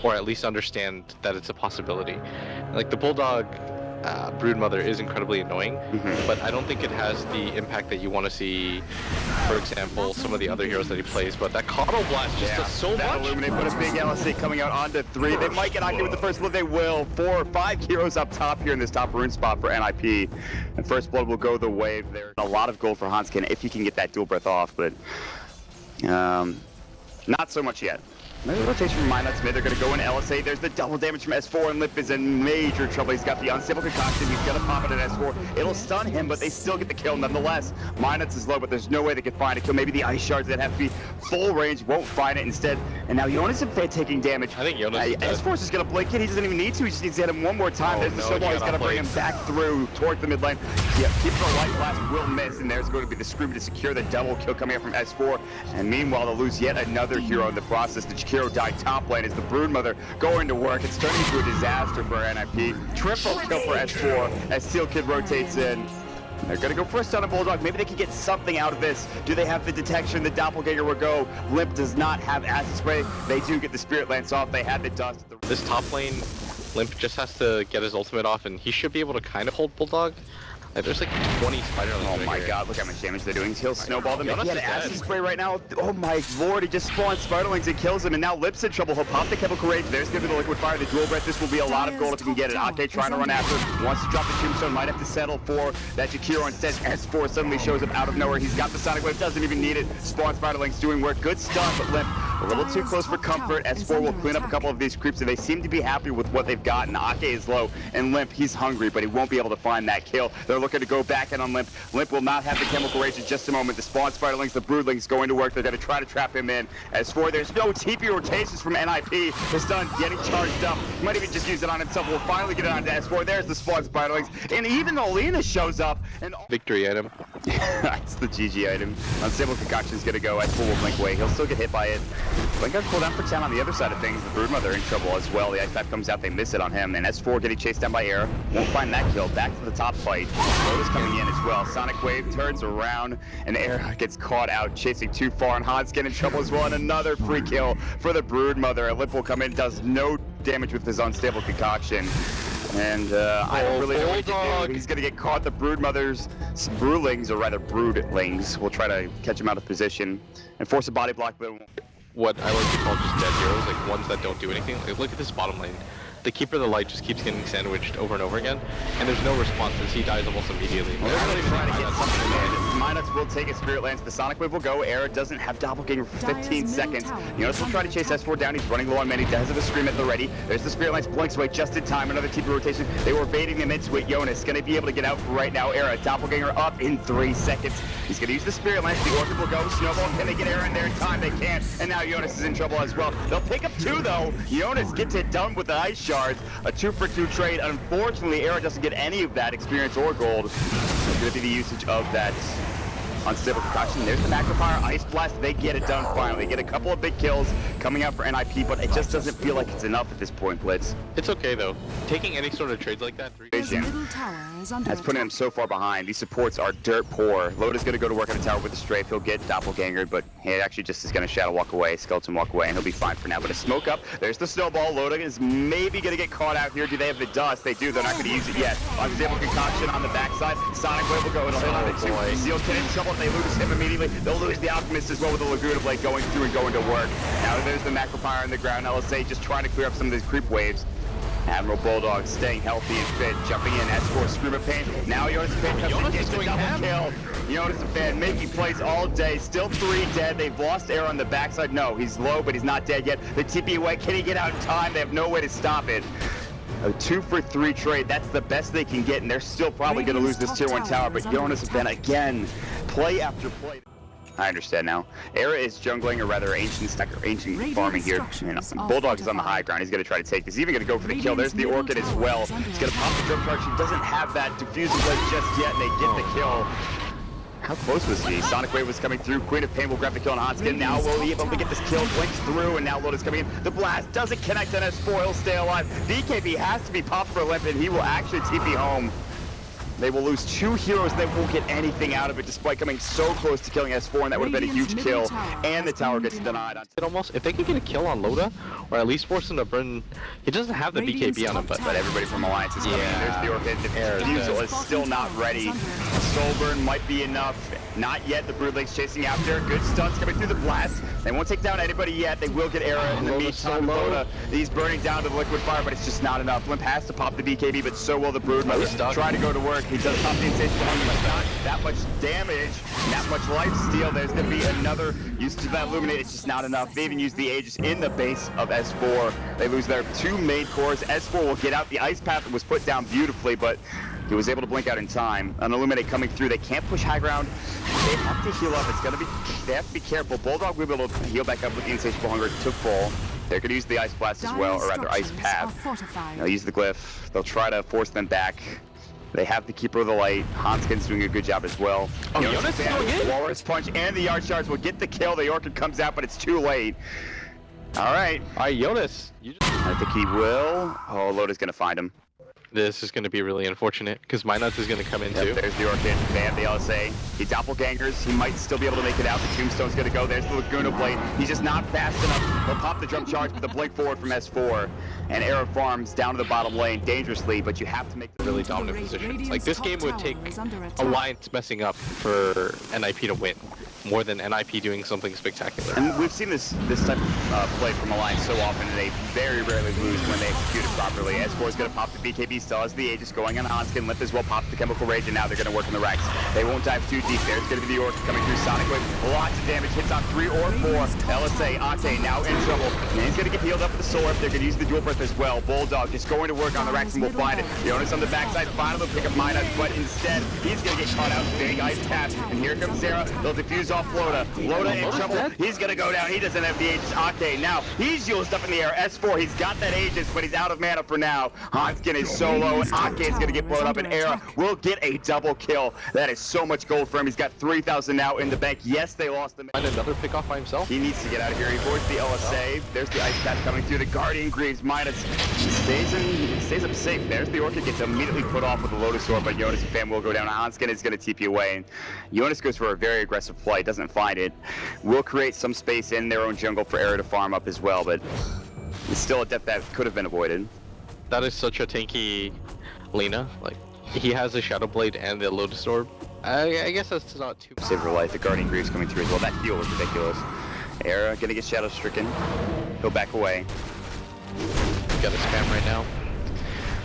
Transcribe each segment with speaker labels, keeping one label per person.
Speaker 1: or at least understand that it's a possibility. Like the Bulldog Broodmother is incredibly annoying, but I don't think it has the impact that you want to see, for example, some of the other heroes that he plays. But that Coddle Blast just does so much.
Speaker 2: Illuminate put a big LSA coming out onto 3. They might get Aki with the first blood. They will. 4 or 5 heroes up top here in this top rune spot for NIP. And first blood will go the way. There's a lot of gold for Hanskin if he can get that dual breath off, but not so much yet. Maybe rotation from Minuts mid. They're going to go in LSA. There's the double damage from S4, and Lip is in major trouble. He's got the unstable concoction. He's going to pop it at S4. It'll stun him, but they still get the kill nonetheless. Minuts is low, but there's no way they can find a kill. Maybe the ice shards that have to be full range won't find it instead. And now Jonas is taking damage.
Speaker 1: I think Jonas is dead.
Speaker 2: S4 is just going to blink it. He doesn't even need to. He just needs to hit him one more time. There's the snowball. He's got to bring him back through towards the mid lane. Yeah, keep the light blast will miss, and there's going to be the Scream to secure the double kill coming out from S4. And meanwhile, they'll lose yet another hero in the process. The Chikiro died top lane as the Broodmother going to work. It's turning into a disaster for NIP. Triple kill for S4 as Steel Kid rotates in. They're going to go for a stun on Bulldog. Maybe they can get something out of this. Do they have the detection? The Doppelganger will go. Limp does not have acid spray. They do get the Spirit Lance off. They had the dust.
Speaker 1: This top lane, Limp just has to get his ultimate off, and he should be able to kind of hold Bulldog. There's like 20 Spider-Lings.
Speaker 2: Oh my god, look how much damage they're doing. He'll snowball them. He had acid spray right now. Oh my lord, he just spawns Spider-Lings and kills him, and now Lip's in trouble. He'll pop the Chemical Rage. There's gonna be the Liquid Fire, the Dual Breath. This will be a lot of gold if he can get it. Ake trying to run after. Wants to drop the Tombstone, might have to settle for that Jakiro instead. S4 suddenly shows up out of nowhere. He's got the Sonic Wave, doesn't even need it. Spawn Spider-Lings doing work. Good stuff, but Limp a little too close for comfort. S4 will clean up a couple of these creeps, and they seem to be happy with what they've gotten. Ake is low, and Limp, he's hungry, but he won't be able to find that kill. They're looking to go back in on Limp. Limp will not have the Chemical Rage in just a moment. The Spawn Spiderlings, the Broodlings going to work. They're going to try to trap him in. S4, there's no TP rotations from NIP. The stun getting charged up. He might even just use it on himself. We'll finally get it on to S4. There's the Spawn Spiderlings. And even Olina shows up. And
Speaker 1: victory item.
Speaker 2: That's the GG item. Unstable Concoction is going to go. S4 will blink away. He'll still get hit by it. Blink out cooldown for 10 on the other side of things. The Broodmother in trouble as well. The Ice Path comes out. They miss it on him. And S4 getting chased down by Air. Won't find that kill. Back to the top fight. Lotus coming in as well. Sonic Wave turns around. And Air gets caught out chasing too far. And Hans getting in trouble as well. And another free kill for the Broodmother. Lip will come in. Does no damage with his Unstable Concoction. And I don't really know what he can do. He's going to get caught. The Broodmother's Broodlings, or rather Broodlings, will try to catch him out of position and force a body block. But
Speaker 1: what I like to call just dead heroes, like ones that don't do anything. Like, look at this bottom lane. The Keeper of the Light just keeps getting sandwiched over and over again, and there's no response as he dies almost immediately.
Speaker 2: Well, they're really trying to get something in. Minuts will take a Spirit Lance. The Sonic Wave will go. Era doesn't have Doppelganger for 15 seconds. Jonas will try to chase S4 down. He's running low on mana. He does have a Scream at the ready. There's the Spirit Lance. Blinks away just in time. Another TP rotation. They were baiting him into it. Jonas going to be able to get out right now. Era, Doppelganger up in 3 seconds. He's going to use the Spirit Lance. The Orchid will go. Snowball. Can they get Era in there in time? They can't. And now Jonas is in trouble as well. They'll pick up 2 though. Jonas gets it done with the Ice Shards. A 2-for-2 trade. Unfortunately, Era doesn't get any of that experience or gold. It's going to be the usage of that Unstable Concoction. There's the Macro Fire, Ice Blast. They get it done finally. They get a couple of big kills coming out for NIP, but it just doesn't feel like it's enough at this point, Blitz.
Speaker 1: It's okay though. Taking any sort of trades like that,
Speaker 2: that's putting him so far behind. These supports are dirt poor. Loda's going to go to work on the tower with the strafe. He'll get Doppelganger, but he actually just is going to Shadow Walk away, Skeleton Walk away, and he'll be fine for now. But a smoke up. There's the Snowball. Loda is maybe going to get caught out here. Do they have the dust? They do. They're not going to use it yet. Unstable Concoction on the backside. Sonic Wave will go. It'll hit on it too. Seal Kid in trouble. If they lose him immediately, they'll lose the Alchemist as well with the Laguna Blade going through and going to work. Now there's the Macro Fire on the ground. LSA just trying to clear up some of these creep waves. Admiral Bulldog staying healthy and fit, jumping in. S4 Scream of Pain. Now Jonas Pain comes in, gets the double kill. Jonas and Fan making plays all day. Still 3 dead. They've lost Air on the backside. No, he's low, but he's not dead yet. The TP away. Can he get out in time? They have no way to stop it. A 2-for-3 trade. That's the best they can get, and they're still probably going to lose this tier 1 tower. But Jonas and Fan again, play after play. I understand now. Era is jungling, or rather ancient farming here. You know, Bulldog is on the high ground. He's going to try to take this. He's even going to go for the kill. There's the Orchid as well. He's going to pop the jump charge. He doesn't have that diffusing blade just yet, and they get the kill. How close was he? Sonic Wave was coming through. Queen of Pain will grab the kill on Hanskin. Now will he be able to get this kill? Blinks through, and now Loda's coming in. The blast doesn't connect on S4. He'll stay alive. BKB has to be popped for Limp, and he will actually TP home. They will lose 2 heroes that won't get anything out of it, despite coming so close to killing S4, and that would have been a huge kill. And the tower gets denied.
Speaker 1: If they can get a kill on Loda, or at least force him to burn, he doesn't have the BKB on him, but
Speaker 2: everybody from Alliance is coming in. There's the Orchid. The Fusel is still not ready. Soul burn might be enough. Not yet. The Broodlake's chasing after. Good stunts coming through the blast. They won't take down anybody yet. They will get Era in the meantime. Loda, he's burning down to the liquid fire, but it's just not enough. Limp has to pop the BKB, but so will the Broodmother. Try to go to work. He does pop the insatiable hunger, but not that much damage, that much life steal. There's going to be another use to that Illuminate. It's just not enough. They even use the Aegis in the base of S4. They lose their 2 main cores. S4 will get out. The Ice Path was put down beautifully, but he was able to blink out in time. An Illuminate coming through. They can't push high ground. They have to heal up. They have to be careful. Bulldog will be able to heal back up with the Insatiable Hunger to full. They're going to use the Ice Blast as well, or rather Ice Path. They'll use the Glyph. They'll try to force them back. They have the Keeper of the Light. Hanskin's doing a good job as well. Walrus Punch and the Yard Shards will get the kill. The Orchid comes out, but it's too late. All right, Jonas. I think he will. Oh, Loda's going to find him.
Speaker 1: This is going to be really unfortunate, because Minus is going to come in too.
Speaker 2: There's the Orchid. They have the LSA. He doppelgangers. He might still be able to make it out. The Tombstone's going to go. There's the Laguna Blade. He's just not fast enough. He'll pop the jump charge with the blink forward from S4. And Era farms down to the bottom lane dangerously, but you have to make the
Speaker 1: really dominant position. Like, this game would take Alliance messing up for NIP to win, more than NIP doing something spectacular.
Speaker 2: And we've seen this type of play from Alliance so often, and they very rarely lose when they execute it properly. S4 is going to pop the BKB, still has the Aegis going on Hanskin. Limp as well pop the Chemical Rage, and now they're going to work on the Rex. They won't dive too deep. There's going to be the Orc coming through Sonic Wave. Lots of damage, hits on 3 or 4. LSA, Ate now in trouble. And he's going to get healed up with the Soul Rip. They're going to use the Dual Breath as well. Bulldog just going to work on the Rex, and we'll find it. Jonas on the backside, finally pick up Minus, but instead, he's going to get caught out. Big Ice Path, and here comes Sarah. They'll defuse off Loda. Loda in trouble. He's going to go down. He doesn't have the Aegis. Ake now, he's used up in the air. S4, he's got that Aegis, but he's out of mana for now. Hanskin is so low, and Ake is going to get blown up, and Era will get a double kill. That is so much gold for him. He's got 3,000 now in the bank. Yes, they lost him.
Speaker 1: And another pick off by himself.
Speaker 2: He needs to get out of here. He avoids the LSA. There's the Ice Path coming through. The Guardian Greaves Minus stays up safe. There's the Orchid, gets immediately put off with the Lotus Sword, but Jonas and Fam will go down. Hanskin is going to TP away. And Jonas goes for a very aggressive play, doesn't find it. Will create some space in their own jungle for Era to farm up as well, but it's still a death that could have been avoided.
Speaker 1: That is such a tanky Lina. Like, he has the Shadow Blade and the Lotus Orb. I guess that's not too bad.
Speaker 2: Save her life. The Guardian Greaves coming through as well. That heal was ridiculous. Era gonna get Shadow Stricken. He'll back away.
Speaker 1: Got a spam right now.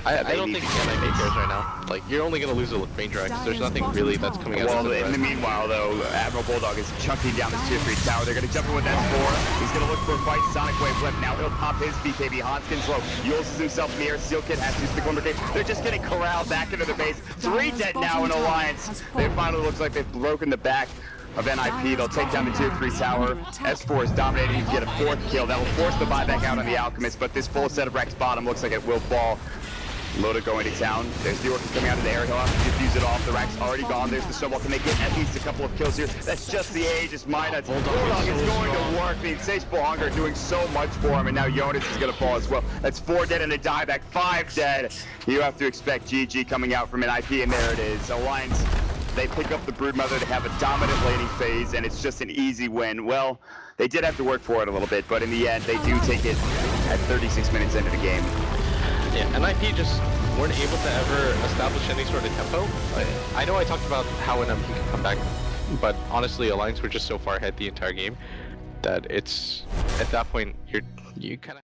Speaker 1: I don't think NIP cares right now. Like, you're only gonna lose a Ranger because there's nothing really that's coming out of the
Speaker 2: in the meanwhile, though, Admiral Bulldog is chunking down this tier 3 tower. They're gonna jump in with S4. He's gonna look for a fight. Sonic Wave left. Now he'll pop his BKB. Hanskin's low. Uses himself in the air. Steel Kid has to use the Glimmer Cave. They're just getting corralled back into the base. 3 dead now in Alliance. It finally looks like they've broken the back of NIP. They'll take down the tier 3 tower. S4 is dominating to get a 4th kill. That will force the buyback out on the Alchemist, but this full set of Rex bottom looks like it will fall. Loda going to town. There's the Orchid coming out of the air. He'll have to defuse it off. The Rack's already gone. There's the Snowball. Can they get at least a couple of kills here? That's just the Aegis. Minus. Bulldog is going to work. The Insatiable Hunger doing so much for him, and now Jonas is going to fall as well. That's 4 dead and a dieback. 5 dead. You have to expect GG coming out from NIP, and there it is. Alliance, they pick up the Broodmother to have a dominant laning phase, and it's just an easy win. Well, they did have to work for it a little bit, but in the end, they do take it at 36 minutes into the game.
Speaker 1: Yeah, NIP just weren't able to ever establish any sort of tempo. I know I talked about how NIP can come back, but honestly, Alliance were just so far ahead the entire game that it's, at that point, you kind of